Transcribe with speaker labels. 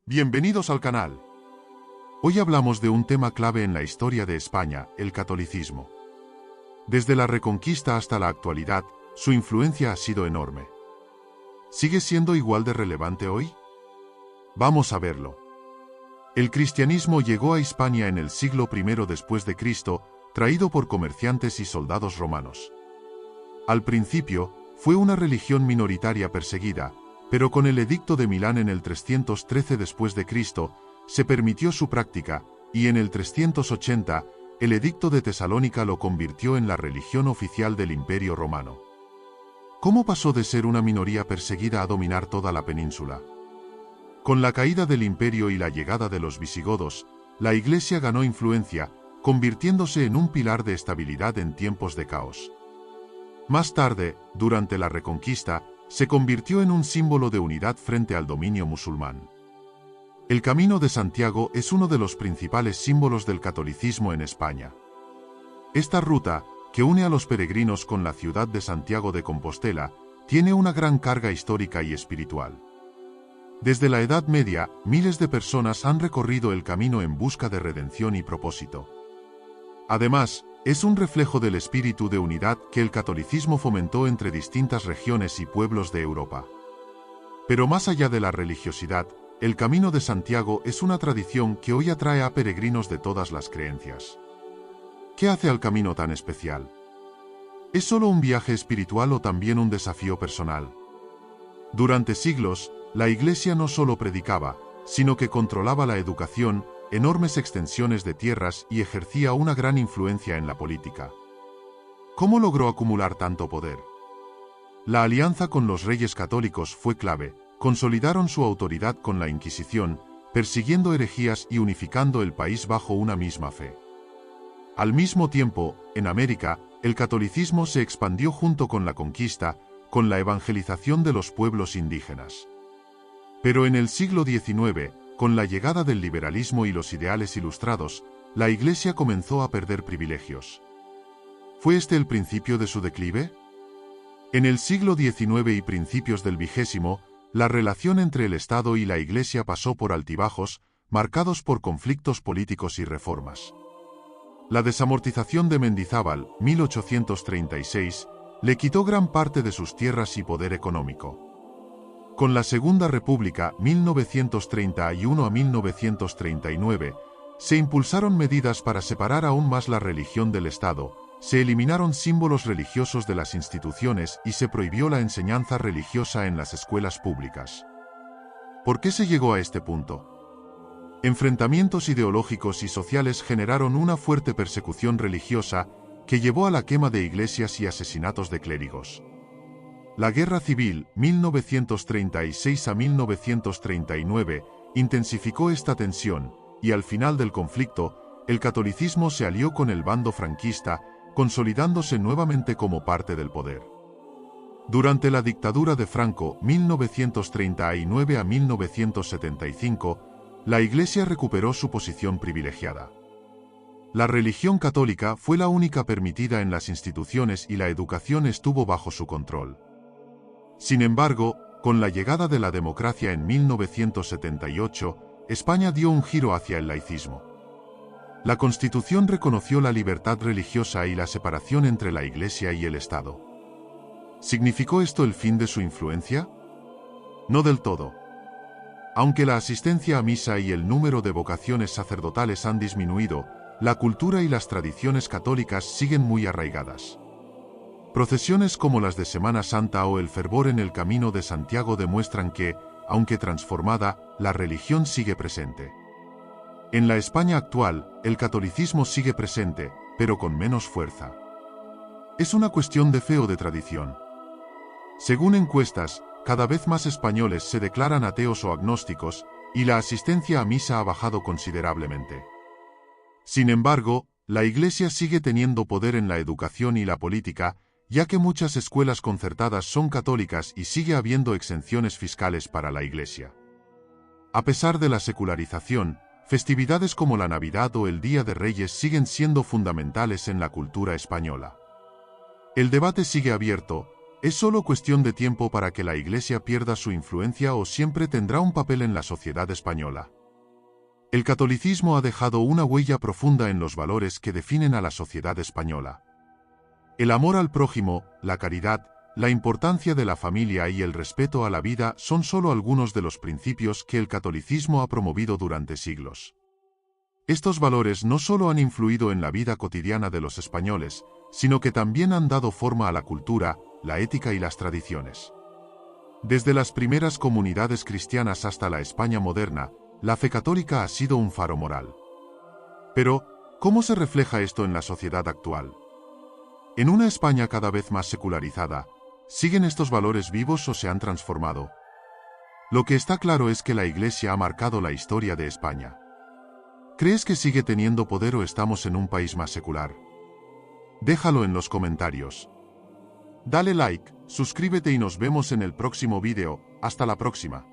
Speaker 1: Bienvenidos al canal. Hoy hablamos de un tema clave en la historia de España, el catolicismo. Desde la Reconquista hasta la actualidad, su influencia ha sido enorme. ¿Sigue siendo igual de relevante hoy? Vamos a verlo. El cristianismo llegó a Hispania en el siglo I después de Cristo, traído por comerciantes y soldados romanos. Al principio, fue una religión minoritaria perseguida, pero con el Edicto de Milán en el 313 después de Cristo, se permitió su práctica, y en el 380, el Edicto de Tesalónica lo convirtió en la religión oficial del Imperio Romano. ¿Cómo pasó de ser una minoría perseguida a dominar toda la península? Con la caída del imperio y la llegada de los visigodos, la Iglesia ganó influencia, convirtiéndose en un pilar de estabilidad en tiempos de caos. Más tarde, durante la Reconquista, se convirtió en un símbolo de unidad frente al dominio musulmán. El Camino de Santiago es uno de los principales símbolos del catolicismo en España. Esta ruta, que une a los peregrinos con la ciudad de Santiago de Compostela, tiene una gran carga histórica y espiritual. Desde la Edad Media, miles de personas han recorrido el camino en busca de redención y propósito. Además, es un reflejo del espíritu de unidad que el catolicismo fomentó entre distintas regiones y pueblos de Europa. Pero más allá de la religiosidad, el Camino de Santiago es una tradición que hoy atrae a peregrinos de todas las creencias. ¿Qué hace al camino tan especial? ¿Es solo un viaje espiritual o también un desafío personal? Durante siglos, la Iglesia no solo predicaba, sino que controlaba la educación, enormes extensiones de tierras y ejercía una gran influencia en la política. ¿Cómo logró acumular tanto poder? La alianza con los reyes católicos fue clave, consolidaron su autoridad con la Inquisición, persiguiendo herejías y unificando el país bajo una misma fe. Al mismo tiempo, en América, el catolicismo se expandió junto con la conquista, con la evangelización de los pueblos indígenas. Pero en el siglo XIX, con la llegada del liberalismo y los ideales ilustrados, la Iglesia comenzó a perder privilegios. ¿Fue este el principio de su declive? En el siglo XIX y principios del XX, la relación entre el Estado y la Iglesia pasó por altibajos, marcados por conflictos políticos y reformas. La desamortización de Mendizábal, 1836, le quitó gran parte de sus tierras y poder económico. Con la Segunda República, 1931 a 1939, se impulsaron medidas para separar aún más la religión del Estado, se eliminaron símbolos religiosos de las instituciones y se prohibió la enseñanza religiosa en las escuelas públicas. ¿Por qué se llegó a este punto? Enfrentamientos ideológicos y sociales generaron una fuerte persecución religiosa que llevó a la quema de iglesias y asesinatos de clérigos. La Guerra Civil, 1936 a 1939, intensificó esta tensión, y al final del conflicto, el catolicismo se alió con el bando franquista, consolidándose nuevamente como parte del poder. Durante la dictadura de Franco, 1939 a 1975, la Iglesia recuperó su posición privilegiada. La religión católica fue la única permitida en las instituciones y la educación estuvo bajo su control. Sin embargo, con la llegada de la democracia en 1978, España dio un giro hacia el laicismo. La Constitución reconoció la libertad religiosa y la separación entre la Iglesia y el Estado. ¿Significó esto el fin de su influencia? No del todo. Aunque la asistencia a misa y el número de vocaciones sacerdotales han disminuido, la cultura y las tradiciones católicas siguen muy arraigadas. Procesiones como las de Semana Santa o el fervor en el Camino de Santiago demuestran que, aunque transformada, la religión sigue presente. En la España actual, el catolicismo sigue presente, pero con menos fuerza. ¿Es una cuestión de fe o de tradición? Según encuestas, cada vez más españoles se declaran ateos o agnósticos, y la asistencia a misa ha bajado considerablemente. Sin embargo, la Iglesia sigue teniendo poder en la educación y la política, ya que muchas escuelas concertadas son católicas y sigue habiendo exenciones fiscales para la Iglesia. A pesar de la secularización, festividades como la Navidad o el Día de Reyes siguen siendo fundamentales en la cultura española. El debate sigue abierto, Es solo cuestión de tiempo para que la Iglesia pierda su influencia o siempre tendrá un papel en la sociedad española. El catolicismo ha dejado una huella profunda en los valores que definen a la sociedad española. El amor al prójimo, la caridad, la importancia de la familia y el respeto a la vida son solo algunos de los principios que el catolicismo ha promovido durante siglos. Estos valores no solo han influido en la vida cotidiana de los españoles, sino que también han dado forma a la cultura, la ética y las tradiciones. Desde las primeras comunidades cristianas hasta la España moderna, la fe católica ha sido un faro moral. Pero, ¿cómo se refleja esto en la sociedad actual? En una España cada vez más secularizada, ¿siguen estos valores vivos o se han transformado? Lo que está claro es que la Iglesia ha marcado la historia de España. ¿Crees que sigue teniendo poder o estamos en un país más secular? Déjalo en los comentarios. Dale like, suscríbete y nos vemos en el próximo vídeo. Hasta la próxima.